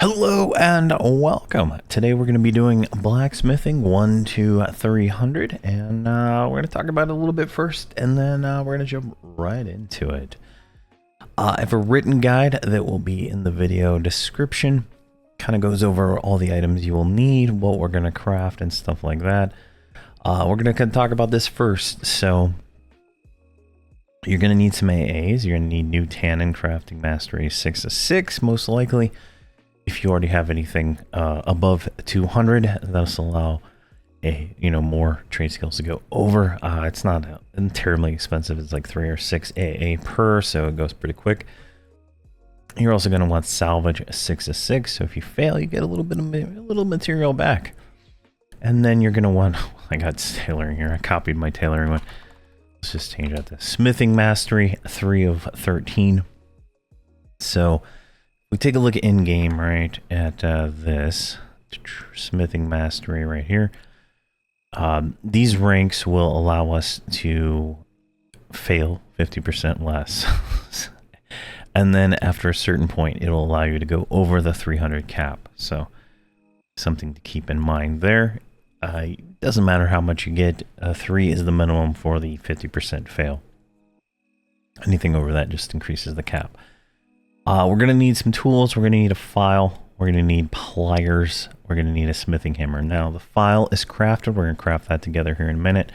Hello and welcome. Today we're going to be doing blacksmithing 1 to 300, and we're going to talk about it a little bit first, and then we're going to jump right into it. I have a written guide that will be in the video description. Kind of goes over all the items you will need, what we're going to craft, and stuff like that. We're going to talk about this first. So you're going to need some AAs. You're going to need new Tannin Crafting Mastery 6 of 6, most likely. If you already have anything above 200, that'll allow more trade skills to go over. It's not terribly expensive. It's like 3 or 6 AA per, so it goes pretty quick. You're also going to want salvage 6 of 6. So if you fail, you get a little material back. And then you're going to want, I got tailoring here. I copied my tailoring one. Let's just change that to smithing mastery 3 of 13. So we take a look in game, right, at this smithing mastery right here. These ranks will allow us to fail 50% less. And then after a certain point, it'll allow you to go over the 300 cap. So something to keep in mind there. It doesn't matter how much you get. 3 is the minimum for the 50% fail. Anything over that just increases the cap. We're going to need some tools. We're going to need a file. We're going to need pliers. We're going to need a smithing hammer. Now, the file is crafted. We're going to craft that together here in a minute.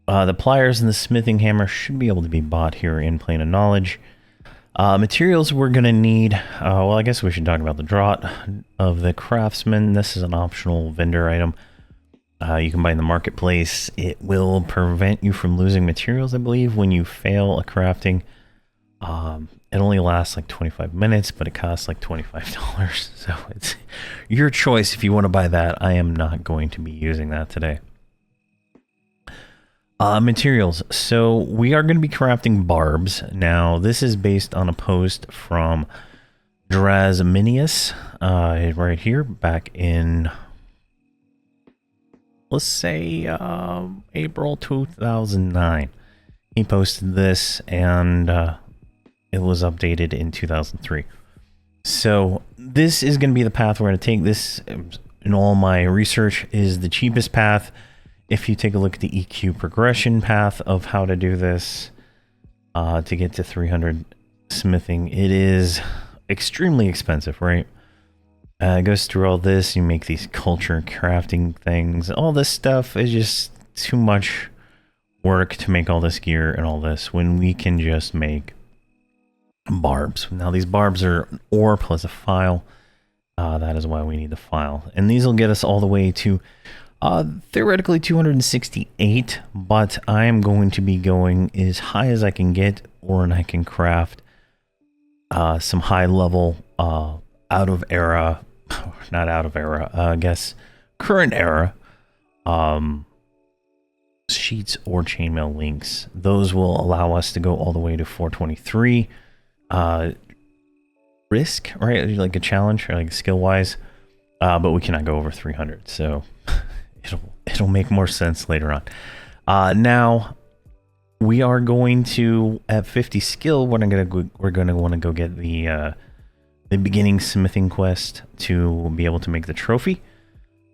The pliers and the smithing hammer should be able to be bought here in Plane of Knowledge. Materials we're going to need. Well, I guess we should talk about the draught of the craftsman. This is an optional vendor item. You can buy in the marketplace. It will prevent you from losing materials, I believe, when you fail a crafting. It only lasts like 25 minutes, but it costs like $25. So it's your choice if you want to buy that. I am not going to be using that today. Materials. So we are going to be crafting barbs. Now, this is based on a post from Drasminius right here back in, let's say, April 2009. He posted this, and it was updated in 2003. So this is going to be the path we're going to take. This, in all my research, is the cheapest path. If you take a look at the EQ progression path of how to do this to get to 300 smithing, it is extremely expensive, right? It goes through all this. You make these culture crafting things. All this stuff is just too much work to make all this gear and all this when we can just make barbs. Now these barbs are ore plus a file. That is why we need the file, and these will get us all the way to theoretically 268, but I am going to be going as high as I can get, or I can craft some high level out of era, not out of era, I guess current era sheets or chainmail links. Those will allow us to go all the way to 423 risk, right? Like a challenge, or like skill wise, but we cannot go over 300, so it'll make more sense later on. Now we are going to, at 50 skill, we're gonna want to go get the beginning smithing quest to be able to make the trophy,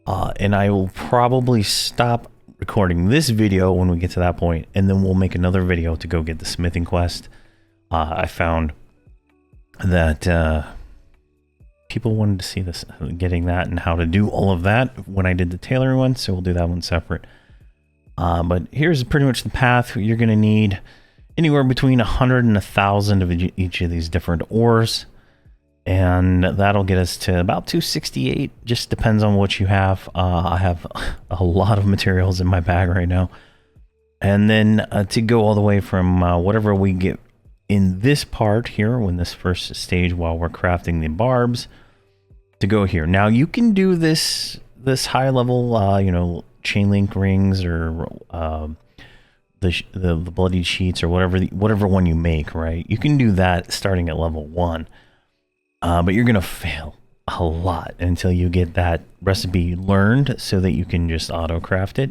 and I will probably stop recording this video when we get to that point, and then we'll make another video to go get the smithing quest. I found that people wanted to see this, getting that and how to do all of that when I did the tailoring one, so we'll do that one separate. But here's pretty much the path. You're going to need anywhere between 100 and 1,000 of each of these different ores, and that'll get us to about 268. Just depends on what you have. I have a lot of materials in my bag right now, and then to go all the way from whatever we get in this part here, when this first stage while we're crafting the barbs, to go here. Now you can do this high level chain link rings, or the bloodied sheets, or whatever one you make, right? You can do that starting at level 1, but you're gonna fail a lot until you get that recipe learned, so that you can just auto craft it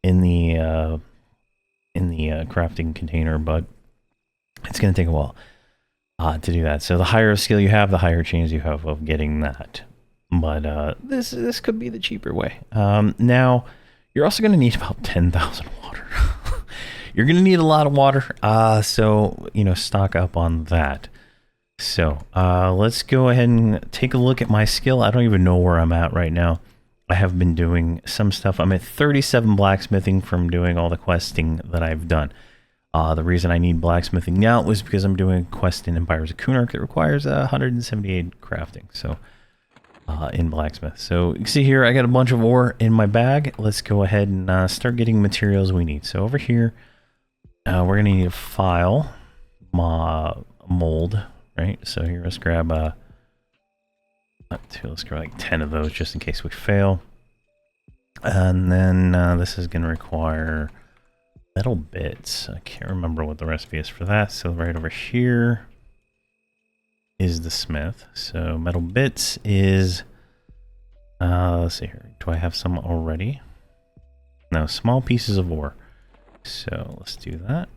in the crafting container. But it's going to take a while. to do that. So the higher skill you have, the higher chance you have of getting that. But this could be the cheaper way. Now, you're also going to need about 10,000 water. You're going to need a lot of water, so, you know, stock up on that. So let's go ahead and take a look at my skill. I don't even know where I'm at right now. I have been doing some stuff. I'm at 37 blacksmithing from doing all the questing that I've done. The reason I need blacksmithing now was because I'm doing a quest in Empires of Kunark that requires 178 crafting. So in blacksmith. So you can see here, I got a bunch of ore in my bag. Let's go ahead and start getting materials we need. So over here, we're gonna need a file, mold, right? So here, let's grab let's grab like 10 of those just in case we fail. And then this is gonna require metal bits. I can't remember what the recipe is for that. So right over here is the smith. So metal bits is, let's see here. Do I have some already? No, small pieces of ore. So let's do that.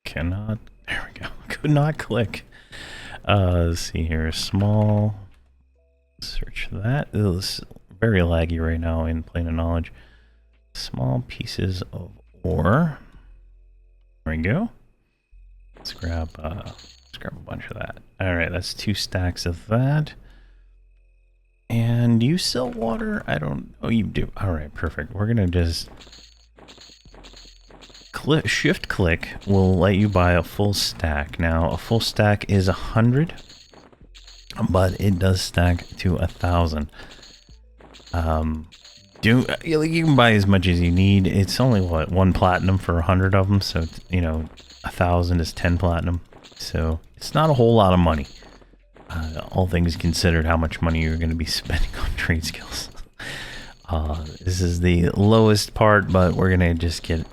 Cannot, there we go. Could not click. Let's see here. Small, search that. It was very laggy right now in Plane of Knowledge. Small pieces of ore. There we go. Let's grab a bunch of that. All right, that's 2 stacks of that. And do you sell water? I don't know. You do. All right, perfect. We're gonna just shift click will let you buy a full stack. Now, a full stack is 100, but it does stack to 1,000. You can buy as much as you need. It's only what, 1 platinum for 100 of them, so you know 1,000 is 10 platinum. So it's not a whole lot of money. All things considered, how much money you're going to be spending on trade skills. This is the lowest part, but we're going to just get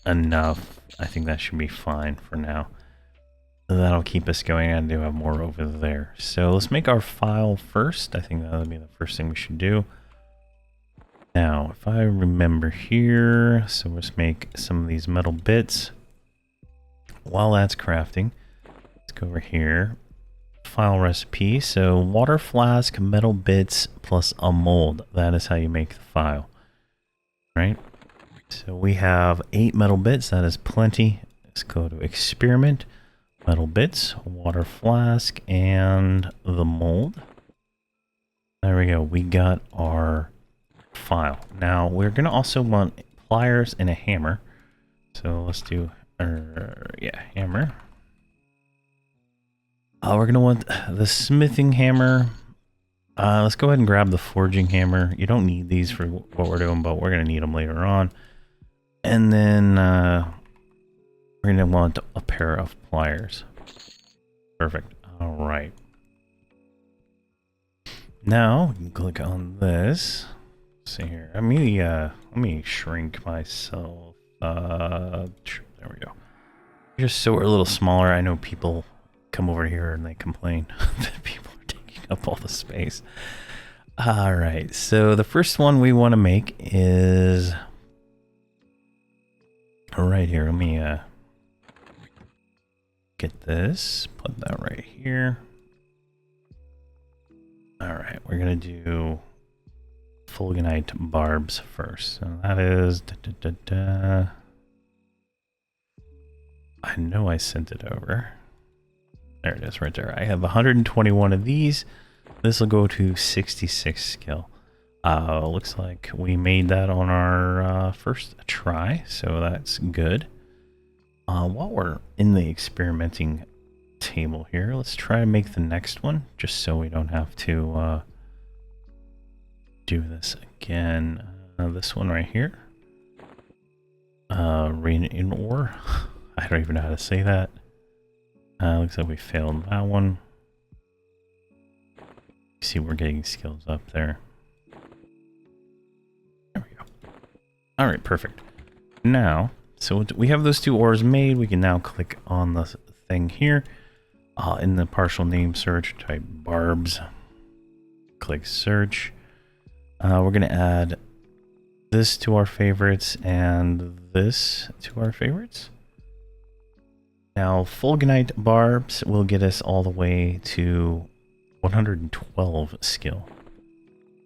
enough. I think that should be fine for now. That'll keep us going. I do have more over there. So let's make our file first. I think that'll be the first thing we should do. Now, if I remember here, so let's make some of these metal bits. While that's crafting, let's go over here. File recipe. So water flask, metal bits, plus a mold. That is how you make the file. Right? So we have 8 metal bits. That is plenty. Let's go to experiment. Metal bits, water flask, and the mold. There we go. We got our file. Now we're going to also want pliers and a hammer. So let's do, hammer. We're going to want the smithing hammer. Let's go ahead and grab the forging hammer. You don't need these for what we're doing, but we're going to need them later on. And then we're going to want a pair of pliers. Perfect. All right. Now we can click on this. Let's see here. Let me shrink myself. There we go. Just so we're a little smaller. I know people come over here and they complain that people are taking up all the space. All right. So the first one we want to make is right here. Let me get this. Put that right here. All right. We're gonna do fulganite barbs first. So that is I know I sent it over. There it is right there. I have 121 of these. This will go to 66 skill. Looks like we made that on our first try, so that's good. While we're in the experimenting table here, let's try to make the next one, just so we don't have to do this again. This one right here. Rain in ore. I don't even know how to say that. Looks like we failed that one. See, we're getting skills up there. There we go. All right, perfect. Now, so we have those 2 ores made. We can now click on the thing here. In the partial name search, type barbs. Click search. We're going to add this to our favorites and this to our favorites. Now, fulgunite barbs will get us all the way to 112 skill.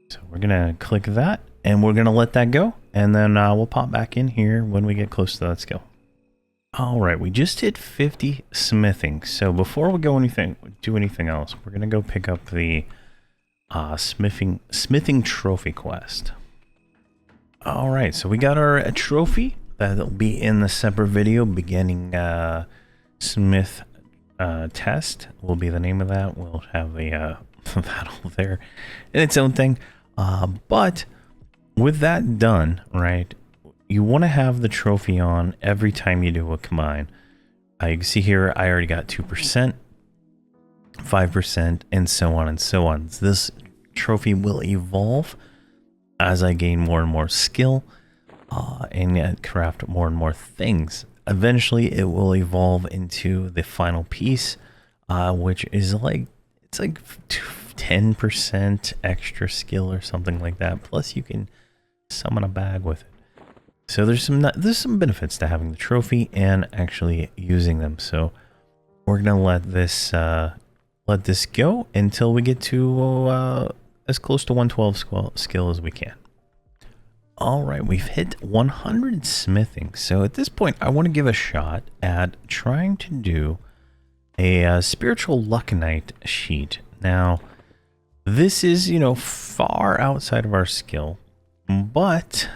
So we're gonna click that and we're gonna let that go, and then we'll pop back in here when we get close to that skill. All right, we just hit 50 smithing. So before we do anything else, we're gonna go pick up the smithing trophy quest. All right, so we got our trophy. That'll be in the separate video. Beginning smith test will be the name of that. We'll have the battle there in its own thing. But with that done, right, you want to have the trophy on every time you do a combine. You can see here, I already got 2%, 5%, and so on and so on. This trophy will evolve as I gain more and more skill and craft more and more things. Eventually, it will evolve into the final piece, which is like, it's like 10% extra skill or something like that. Plus, you can summon a bag with it. So there's some benefits to having the trophy and actually using them. So we're gonna let this go until we get to as close to 112 skill as we can. All right, we've hit 100 smithing. So at this point, I want to give a shot at trying to do a spiritual lucknite sheet. Now, this is, you know, far outside of our skill, but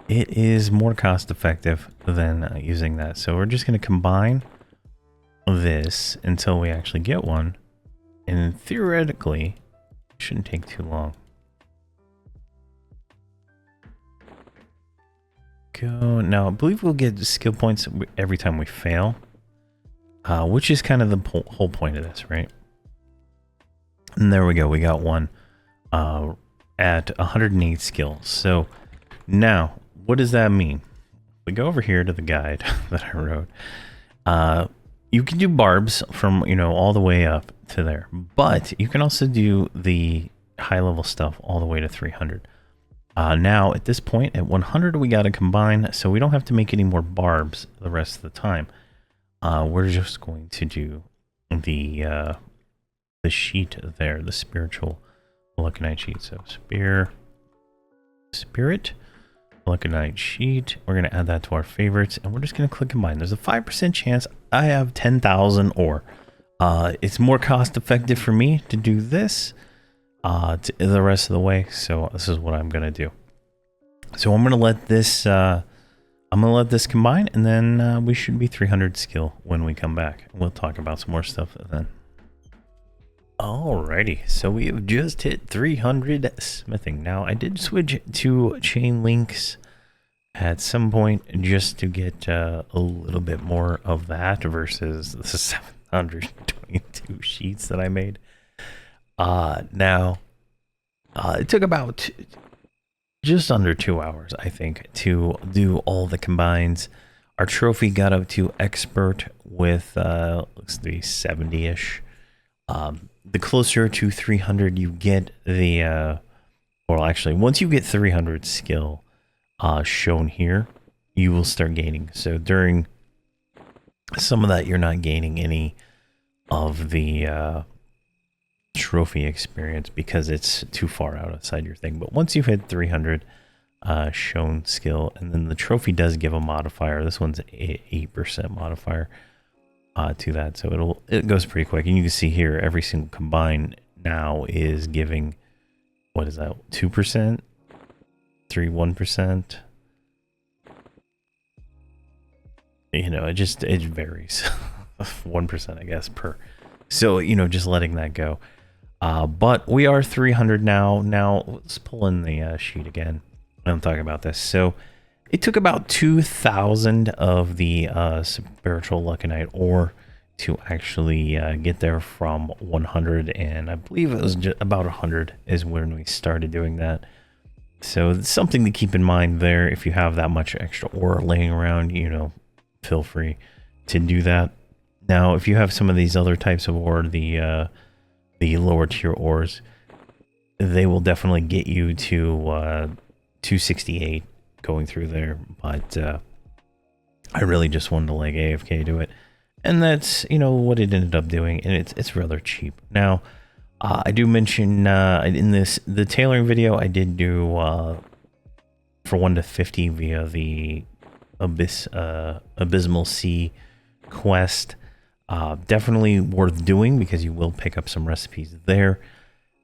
it is more cost effective than using that. So we're just going to combine this until we actually get one. And theoretically, it shouldn't take too long. Go. Now, I believe we'll get skill points every time we fail, which is kind of the whole point of this, right? And there we go. We got one at 108 skills. So now, what does that mean? We go over here to the guide that I wrote. You can do barbs from, you know, all the way up to there, but you can also do the high level stuff all the way to 300. Now at this point at 100 we got to combine, so we don't have to make any more barbs the rest of the time. We're just going to do the sheet there, the spiritual lucknite sheet. So spirit lucknite sheet. We're going to add that to our favorites, and we're just going to click combine. There's a 5% chance I have 10,000 ore. It's more cost effective for me to do this the rest of the way, so this is what I'm going to do. So I'm going to let this combine, and then we should be 300 skill when we come back. We'll talk about some more stuff then. Alrighty, so we have just hit 300 smithing. Now, I did switch to chain links at some point just to get a little bit more of that versus the 722 sheets that I made. Now, it took about just under 2 hours, I think, to do all the combines. Our trophy got up to expert with, looks to be 70-ish. The closer to 300 you get, well, actually, once you get 300 skill shown here, you will start gaining. So during some of that, you're not gaining any of the trophy experience because it's too far outside your thing. But once you've hit 300 shown skill, and then the trophy does give a modifier. This one's 8% modifier to that, so it goes pretty quick. And you can see here every single combine now is giving, what is that, 2%, 1%. You know, it varies. 1%, I guess, per. So, you know, just letting that go. But we are 300 now. Now, let's pull in the sheet again. I'm talking about this. So, it took about 2,000 of the spiritual lucknite ore to actually get there from 100. And I believe it was just about 100 is when we started doing that. So, it's something to keep in mind there. If you have that much extra ore laying around, you know, feel free to do that. Now, if you have some of these other types of ore, the lower tier ores, they will definitely get you to 268 going through there, but I really just wanted to like AFK do it, and that's what it ended up doing, and it's rather cheap. Now, I do mention in the tailoring video I did do for 1 to 50 via the Abysmal Sea quest. Definitely worth doing because you will pick up some recipes there.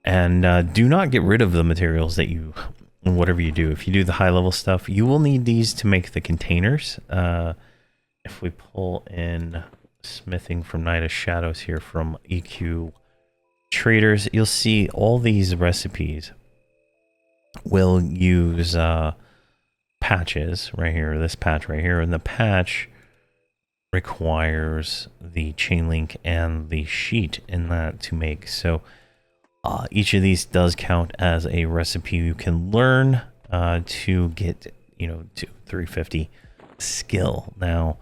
And do not get rid of the materials that you, whatever you do. If you do the high level stuff, you will need these to make the containers. If we pull in smithing from Night of Shadows here from EQ Traders, you'll see all these recipes will use patches right here, this patch right here, and the patch requires the chain link and the sheet in that to make. So each of these does count as a recipe you can learn to get to 350 skill. Now,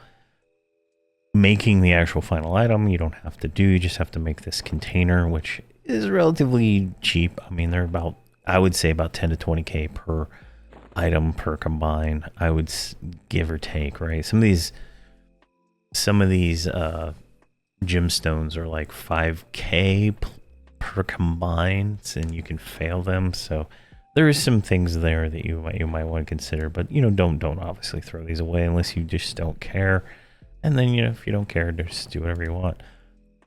making the actual final item you don't have to do, you just have to make this container, which is relatively cheap. I mean, they're about, I would say about 10 to 20k per item per combine, I would give or take, right? Some of these gemstones are like 5k per combines, and you can fail them. So there is some things there that you might want to consider, but don't obviously throw these away unless you just don't care. And then if you don't care, just do whatever you want.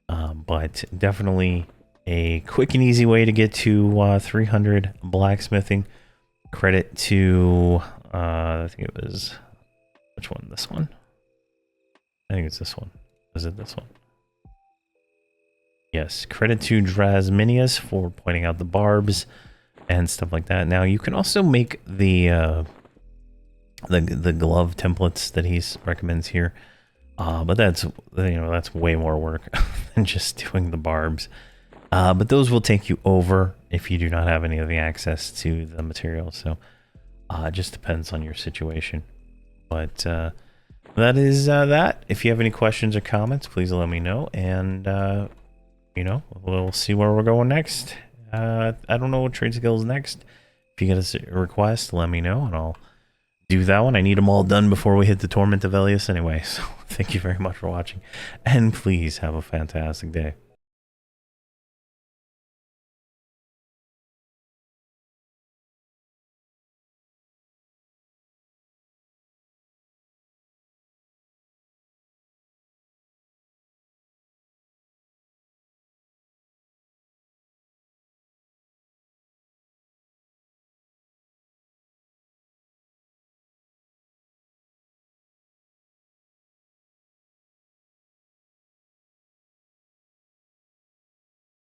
But definitely a quick and easy way to get to 300 blacksmithing. Credit to I think it was, which one? This one? I think it's this one. Is it this one? Yes, credit to Drasminius for pointing out the barbs and stuff like that. Now you can also make the glove templates that he recommends here, but that's that's way more work than just doing the barbs. But those will take you over if you do not have any of the access to the material. So it just depends on your situation. But that is that. If you have any questions or comments, please let me know. And we'll see where we're going next. I don't know what trade skills next. If you get a request, let me know and I'll do that one. I need them all done before we hit the Torment of Elias anyway. So thank you very much for watching, and please have a fantastic day.